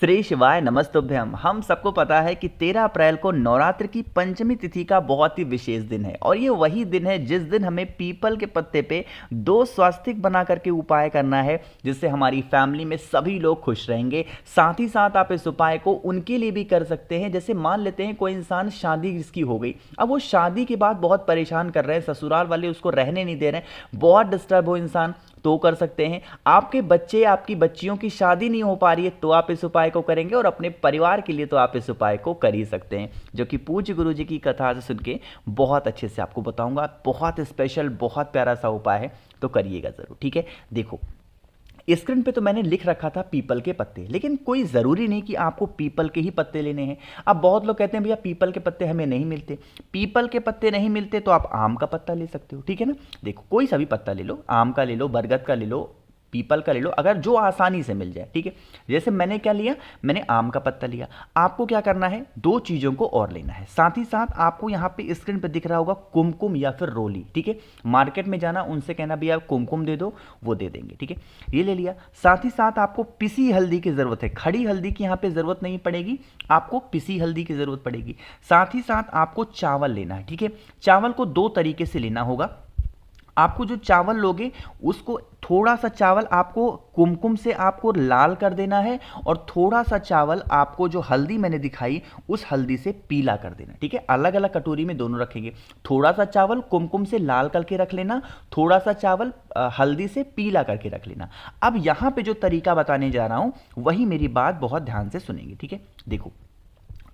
श्री शिवाय नमस्तुभ्यम। हम सबको पता है कि 13 अप्रैल को नवरात्र की पंचमी तिथि का बहुत ही विशेष दिन है और ये वही दिन है जिस दिन हमें पीपल के पत्ते पे 2 स्वास्तिक बना करके उपाय करना है, जिससे हमारी फैमिली में सभी लोग खुश रहेंगे। साथ ही साथ आप इस उपाय को उनके लिए भी कर सकते हैं। जैसे मान लेते हैं कोई इंसान शादी जिसकी हो गई, अब वो शादी के बाद बहुत परेशान कर रहे हैं, ससुराल वाले उसको रहने नहीं दे रहे हैं, बहुत डिस्टर्ब हो इंसान, तो कर सकते हैं। आपके बच्चे आपकी बच्चियों की शादी नहीं हो पा रही है तो आप इस उपाय को करेंगे, और अपने परिवार के लिए तो आप इस उपाय को कर ही सकते हैं, जो कि पूज्य गुरु जी की कथा से सुन के बहुत अच्छे से आपको बताऊंगा। बहुत स्पेशल, बहुत प्यारा सा उपाय है, तो करिएगा ज़रूर। ठीक है, देखो स्क्रीन पे तो मैंने लिख रखा था पीपल के पत्ते, लेकिन कोई ज़रूरी नहीं कि आपको पीपल के ही पत्ते लेने हैं। अब बहुत लोग कहते हैं भैया पीपल के पत्ते हमें नहीं मिलते। पीपल के पत्ते नहीं मिलते तो आप आम का पत्ता ले सकते हो, ठीक है ना। देखो कोई सा भी पत्ता ले लो, आम का ले लो, बरगद का ले लो, पीपल का ले लो, अगर जो आसानी से मिल जाए, ठीक है। जैसे मैंने क्या लिया, मैंने आम का पत्ता लिया। आपको क्या करना है, 2 चीज़ों को और लेना है। साथ ही साथ आपको यहाँ पे स्क्रीन पे दिख रहा होगा कुमकुम या फिर रोली, ठीक है। मार्केट में जाना, उनसे कहना भैया कुमकुम दे दो, वो दे देंगे, ठीक है। ये ले लिया। साथ ही साथ आपको पिसी हल्दी की ज़रूरत है, खड़ी हल्दी की यहाँ पे ज़रूरत नहीं पड़ेगी, आपको पिसी हल्दी की ज़रूरत पड़ेगी। साथ ही साथ आपको चावल लेना है, ठीक है। चावल को 2 तरीके से लेना होगा। आपको जो चावल लोगे उसको थोड़ा सा चावल आपको कुमकुम से आपको लाल कर देना है, और थोड़ा सा चावल आपको जो हल्दी मैंने दिखाई उस हल्दी से पीला कर देना, ठीक है। अलग अलग कटोरी में दोनों रखेंगे। थोड़ा सा चावल कुमकुम से लाल करके रख लेना, थोड़ा सा चावल हल्दी से पीला करके रख लेना। अब यहां पे जो तरीका बताने जा रहा हूं वही मेरी बात बहुत ध्यान से सुनेंगे, ठीक है। देखो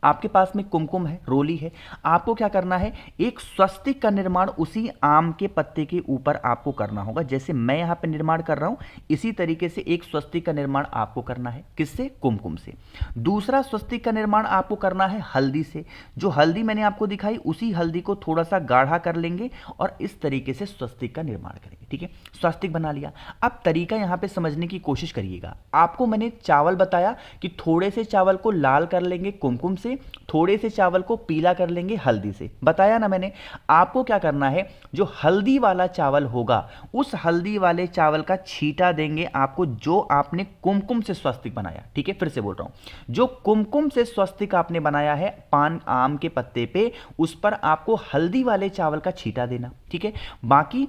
आपके पास में कुमकुम है, रोली है, आपको क्या करना है, एक स्वस्तिक का निर्माण उसी आम के पत्ते के ऊपर आपको करना होगा। जैसे मैं यहां पे निर्माण कर रहा हूं, इसी तरीके से एक स्वस्तिक का निर्माण आपको करना है। किससे? कुमकुम से। दूसरा स्वस्तिक का निर्माण आपको करना है हल्दी से। जो हल्दी मैंने आपको दिखाई उसी हल्दी को थोड़ा सा गाढ़ा कर लेंगे और इस तरीके से स्वस्तिक का निर्माण करेंगे, ठीक है। स्वस्तिक बना लिया। अब तरीका यहां पे समझने की कोशिश करिएगा। आपको मैंने चावल बताया कि थोड़े से चावल को लाल कर लेंगे कुमकुम से, थोड़े से चावल को पीला कर लेंगे हल्दी से, बताया ना मैंने। आपको क्या करना है, जो हल्दी वाला चावल होगा उस हल्दी वाले चावल का छींटा देंगे आपको, जो आपने कुमकुम से स्वस्तिक बनाया, ठीक है। फिर से बोल रहा हूं, जो कुमकुम से स्वस्तिक आपने बनाया है पान आम के पत्ते पे, उस पर आपको हल्दी वाले चावल का छींटा देना, ठीक है। बाकी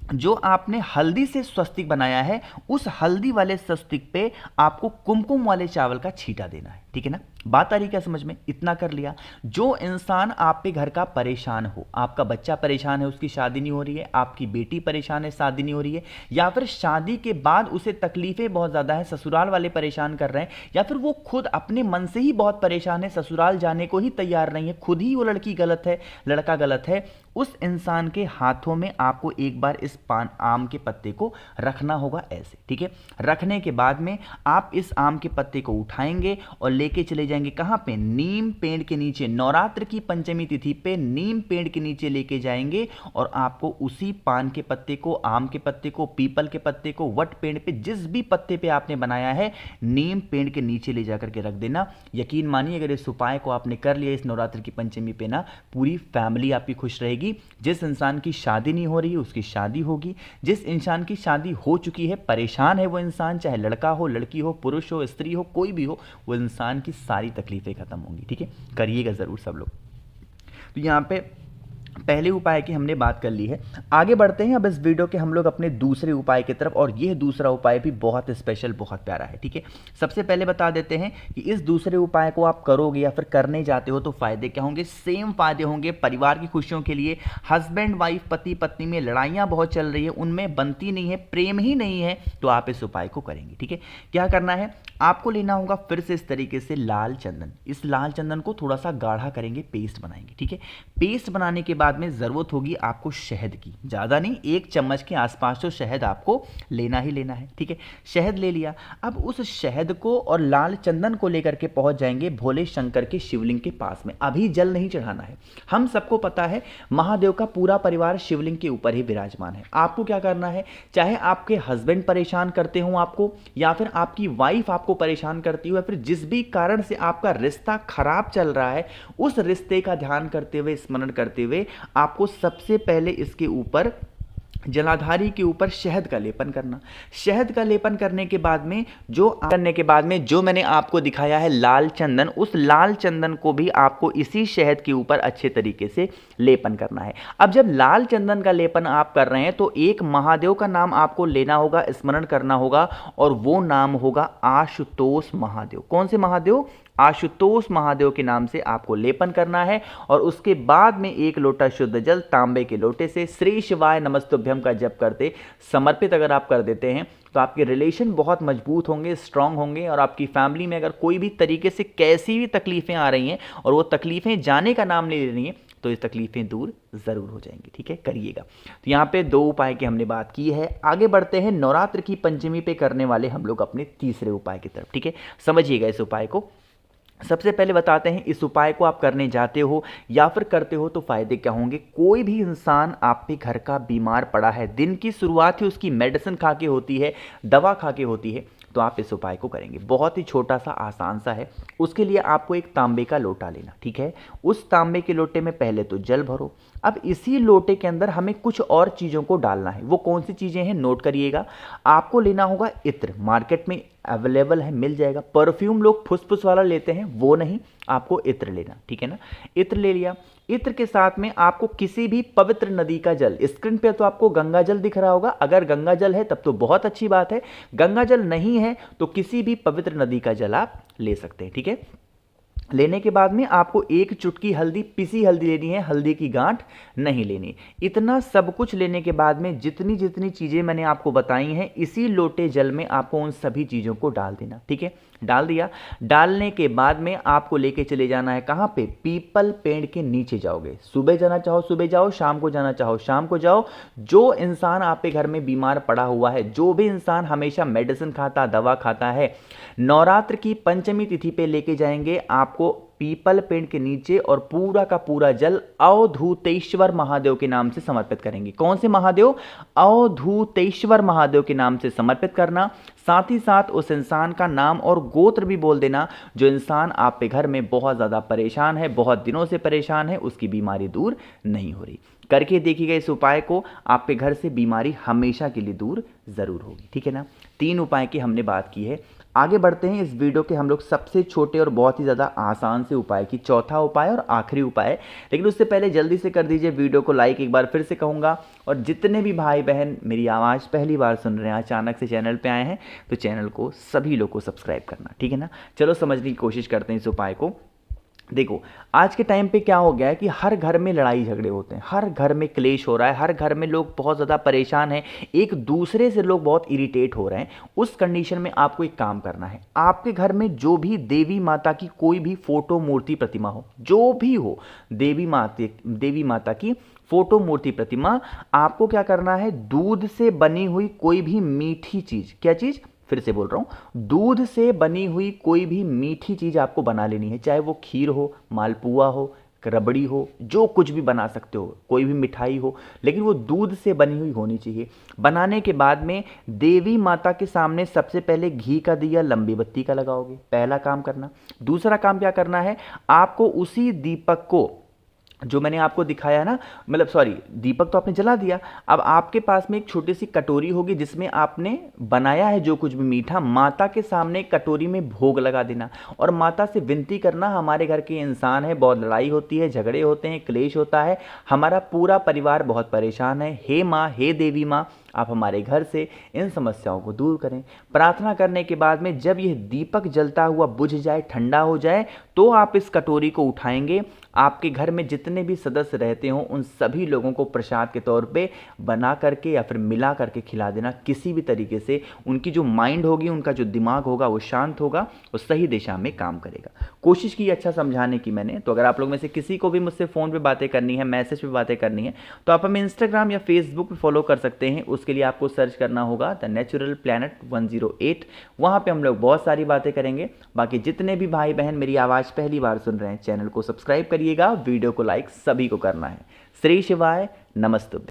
जो आपने हल्दी से स्वस्तिक बनाया है उस हल्दी वाले स्वस्तिक पे आपको कुमकुम वाले चावल का छींटा देना है, ठीक है ना। बात आ रही क्या समझ में? इतना कर लिया। जो इंसान आपके घर का परेशान हो, आपका बच्चा परेशान है, उसकी शादी नहीं हो रही है, आपकी बेटी परेशान है, शादी नहीं हो रही है, या फिर शादी के बाद उसे तकलीफें बहुत ज़्यादा हैं, ससुराल वाले परेशान कर रहे हैं, या फिर वो खुद अपने मन से ही बहुत परेशान है, ससुराल जाने को ही तैयार नहीं है, खुद ही वो लड़की गलत है, लड़का गलत है, उस इंसान के हाथों में आपको एक बार इस पान आम के पत्ते को रखना होगा ऐसे, ठीक है। रखने के बाद में आप इस आम के पत्ते को उठाएंगे और लेके चले जाएंगे कहां पे, नीम पेड़ के नीचे। नवरात्र की पंचमी तिथि पे नीम पेड़ के नीचे लेके जाएंगे और आपको उसी पान के पत्ते को, आम के पत्ते को, पीपल के पत्ते को, वट पेड़ पे, जिस भी पत्ते पे आपने बनाया है, नीम पेड़ के नीचे ले जाकर के रख देना। यकीन मानिए अगर इस उपाय को आपने कर लिया इस नवरात्र की पंचमी पे ना, पूरी फैमिली आपकी खुश रहेगी। जिस इंसान की शादी नहीं हो रही है उसकी शादी होगी, जिस इंसान की शादी हो चुकी है, परेशान है वो इंसान, चाहे लड़का हो, लड़की हो, पुरुष हो, स्त्री हो, कोई भी हो, वो इंसान की सारी तकलीफें खत्म होंगी, ठीक है। करिएगा जरूर सब लोग। तो यहाँ पे पहले उपाय की हमने बात कर ली है। आगे बढ़ते हैं अब इस वीडियो के हम लोग अपने दूसरे उपाय की तरफ, और यह दूसरा उपाय भी बहुत स्पेशल, बहुत प्यारा है, ठीक है। सबसे पहले बता देते हैं कि इस दूसरे उपाय को आप करोगे या फिर करने जाते हो तो फायदे क्या होंगे। सेम फायदे होंगे परिवार की खुशियों के लिए। हस्बैंड वाइफ, पति पत्नी में लड़ाइयाँ बहुत चल रही है, उनमें बनती नहीं है, प्रेम ही नहीं है, तो आप इस उपाय को करेंगे, ठीक है। क्या करना है, आपको लेना होगा फिर से इस तरीके से लाल चंदन। इस लाल चंदन को थोड़ा सा गाढ़ा करेंगे, पेस्ट बनाएंगे, ठीक है। पेस्ट बनाने के बाद में जरूरत होगी आपको शहद की, ज्यादा नहीं, 1 चम्मच के आसपास तो शहद आपको लेना ही लेना है, ठीक है। शहद ले लिया। अब उस शहद को और लाल चंदन को लेकर के पहुंच जाएंगे भोले शंकर के शिवलिंग के पास में। अभी जल नहीं चढ़ाना है। हम सबको पता है महादेव का पूरा परिवार शिवलिंग के ऊपर ही विराजमान है। आपको क्या करना है, चाहे आपके हस्बैंड परेशान करते हो आपको, या फिर आपकी वाइफ आपको परेशान करती हो, या फिर जिस भी कारण से आपका रिश्ता खराब चल रहा है, उस रिश्ते का ध्यान करते हुए, स्मरण करते हुए आपको सबसे पहले इसके ऊपर जलाधारी के ऊपर शहद का लेपन करना। शहद का लेपन करने के बाद में जो मैंने आपको दिखाया है लाल चंदन, उस लाल चंदन को भी आपको इसी शहद के ऊपर अच्छे तरीके से लेपन करना है। अब जब लाल चंदन का लेपन आप कर रहे हैं तो एक महादेव का नाम आपको लेना होगा, स्मरण करना होगा, और वो नाम होगा आशुतोष महादेव। कौन से महादेव? आशुतोष महादेव के नाम से आपको लेपन करना है। और उसके बाद में 1 लोटा शुद्ध जल तांबे के लोटे से श्री शिवाय नमस्तुभ्यम का जप करते समर्पित अगर आप कर देते हैं तो आपके रिलेशन बहुत मजबूत होंगे, स्ट्रांग होंगे, और आपकी फैमिली में अगर कोई भी तरीके से कैसी भी तकलीफें आ रही हैं और वो तकलीफें जाने का नाम नहीं ले रही हैं तो ये तकलीफें दूर ज़रूर हो जाएंगी। ठीक है, करिएगा। तो यहाँ पे 2 उपाय की हमने बात की है। आगे बढ़ते हैं नवरात्र की पंचमी पे करने वाले हम लोग अपने तीसरे उपाय की तरफ। ठीक है, समझिएगा इस उपाय को। सबसे पहले बताते हैं इस उपाय को आप करने जाते हो या फिर करते हो तो फायदे क्या होंगे। कोई भी इंसान आप पे घर का बीमार पड़ा है, दिन की शुरुआत ही उसकी मेडिसिन खा के होती है, दवा खा के होती है, तो आप इस उपाय को करेंगे। बहुत ही छोटा सा आसान सा है। उसके लिए आपको एक तांबे का लोटा लेना। ठीक है, उस तांबे के लोटे में पहले तो जल भरो। अब इसी लोटे के अंदर हमें कुछ और चीज़ों को डालना है। वो कौन सी चीज़ें हैं नोट करिएगा। आपको लेना होगा इत्र, मार्केट में अवेलेबल है, मिल जाएगा। परफ्यूम लोग फुसफुस वाला लेते हैं, वो नहीं, आपको इत्र लेना। ठीक है ना, इत्र ले लिया। इत्र के साथ में आपको किसी भी पवित्र नदी का जल, स्क्रीन पे तो आपको गंगा जल दिख रहा होगा, अगर गंगा जल है तब तो बहुत अच्छी बात है, गंगा जल नहीं है तो किसी भी पवित्र नदी का जल आप ले सकते हैं। ठीक है, लेने के बाद में आपको 1 चुटकी हल्दी, पिसी हल्दी लेनी है, हल्दी की गांठ नहीं लेनी। इतना सब कुछ लेने के बाद में जितनी जितनी चीज़ें मैंने आपको बताई हैं इसी लोटे जल में आपको उन सभी चीज़ों को डाल देना। ठीक है, डाल दिया। डालने के बाद में आपको लेके चले जाना है कहाँ पे? पीपल पेड़ के नीचे जाओगे। सुबह जाना चाहो सुबह जाओ, शाम को जाना चाहो शाम को जाओ। जो इंसान आपके घर में बीमार पड़ा हुआ है, जो भी इंसान हमेशा मेडिसिन खाता, दवा खाता है, नवरात्र की पंचमी तिथि पे लेके जाएंगे आपको पीपल पेड़ के नीचे, और पूरा का पूरा जल अवधूतेश्वर महादेव के नाम से समर्पित करेंगे। कौन से महादेव? अवधूतेश्वर महादेव के नाम से समर्पित करना। साथ ही साथ उस इंसान का नाम और गोत्र भी बोल देना जो इंसान आपके घर में बहुत ज़्यादा परेशान है, बहुत दिनों से परेशान है, उसकी बीमारी दूर नहीं हो रही। करके देखिएगा इस उपाय को, आपके घर से बीमारी हमेशा के लिए दूर ज़रूर होगी। ठीक है ना, 3 उपाय की हमने बात की है। आगे बढ़ते हैं इस वीडियो के हम लोग सबसे छोटे और बहुत ही ज़्यादा आसान से उपाय की, चौथा उपाय और आखिरी उपाय। लेकिन उससे पहले जल्दी से कर दीजिए वीडियो को लाइक, एक बार फिर से कहूँगा। और जितने भी भाई बहन मेरी आवाज़ पहली बार सुन रहे हैं, अचानक से चैनल पे आए हैं, तो चैनल को सभी लोग को सब्सक्राइब करना। ठीक है ना, चलो समझने की कोशिश करते हैं इस उपाय को। देखो, आज के टाइम पे क्या हो गया है कि हर घर में लड़ाई झगड़े होते हैं, हर घर में क्लेश हो रहा है, हर घर में लोग बहुत ज़्यादा परेशान हैं, एक दूसरे से लोग बहुत इरिटेट हो रहे हैं। उस कंडीशन में आपको एक काम करना है। आपके घर में जो भी देवी माता की कोई भी फोटो, मूर्ति, प्रतिमा हो, जो भी हो, देवी माता की फोटो, मूर्ति, प्रतिमा, आपको क्या करना है? दूध से बनी हुई कोई भी मीठी चीज़, क्या चीज़? फिर से बोल रहा हूँ, दूध से बनी हुई कोई भी मीठी चीज़ आपको बना लेनी है। चाहे वो खीर हो, मालपुआ हो, रबड़ी हो, जो कुछ भी बना सकते हो, कोई भी मिठाई हो, लेकिन वो दूध से बनी हुई होनी चाहिए। बनाने के बाद में देवी माता के सामने सबसे पहले घी का दिया, लंबी बत्ती का लगाओगे, पहला काम करना। दूसरा काम क्या करना है? आपको उसी दीपक को जो मैंने आपको दिखाया है ना, मतलब सॉरी, दीपक तो आपने जला दिया, अब आपके पास में एक छोटी सी कटोरी होगी जिसमें आपने बनाया है जो कुछ भी मीठा, माता के सामने कटोरी में भोग लगा देना और माता से विनती करना, हमारे घर के इंसान है, बहुत लड़ाई होती है, झगड़े होते हैं, क्लेश होता है, हमारा पूरा परिवार बहुत परेशान है, हे माँ, हे देवी माँ, आप हमारे घर से इन समस्याओं को दूर करें। प्रार्थना करने के बाद में जब यह दीपक जलता हुआ बुझ जाए, ठंडा हो जाए, तो आप इस कटोरी को उठाएंगे। आपके घर में जितने भी सदस्य रहते हों उन सभी लोगों को प्रसाद के तौर पे बना करके या फिर मिला करके खिला देना। किसी भी तरीके से उनकी जो माइंड होगी, उनका जो दिमाग होगा, वो शांत होगा, वो सही दिशा में काम करेगा। कोशिश की अच्छा समझाने की मैंने। तो अगर आप लोग में से किसी को भी मुझसे फ़ोन पे बातें करनी है, मैसेज पे बातें करनी है, तो आप हमें इंस्टाग्राम या फेसबुक पे फॉलो कर सकते हैं। उसके लिए आपको सर्च करना होगा द नेचुरल प्लैनेट 108। वहाँ पे हम लोग बहुत सारी बातें करेंगे। बाकी जितने भी भाई बहन मेरी आवाज़ पहली बार सुन रहे हैं, चैनल को सब्सक्राइब करिएगा, वीडियो को लाइक सभी को करना है। श्री शिवाय, नमस्तुभ्यं।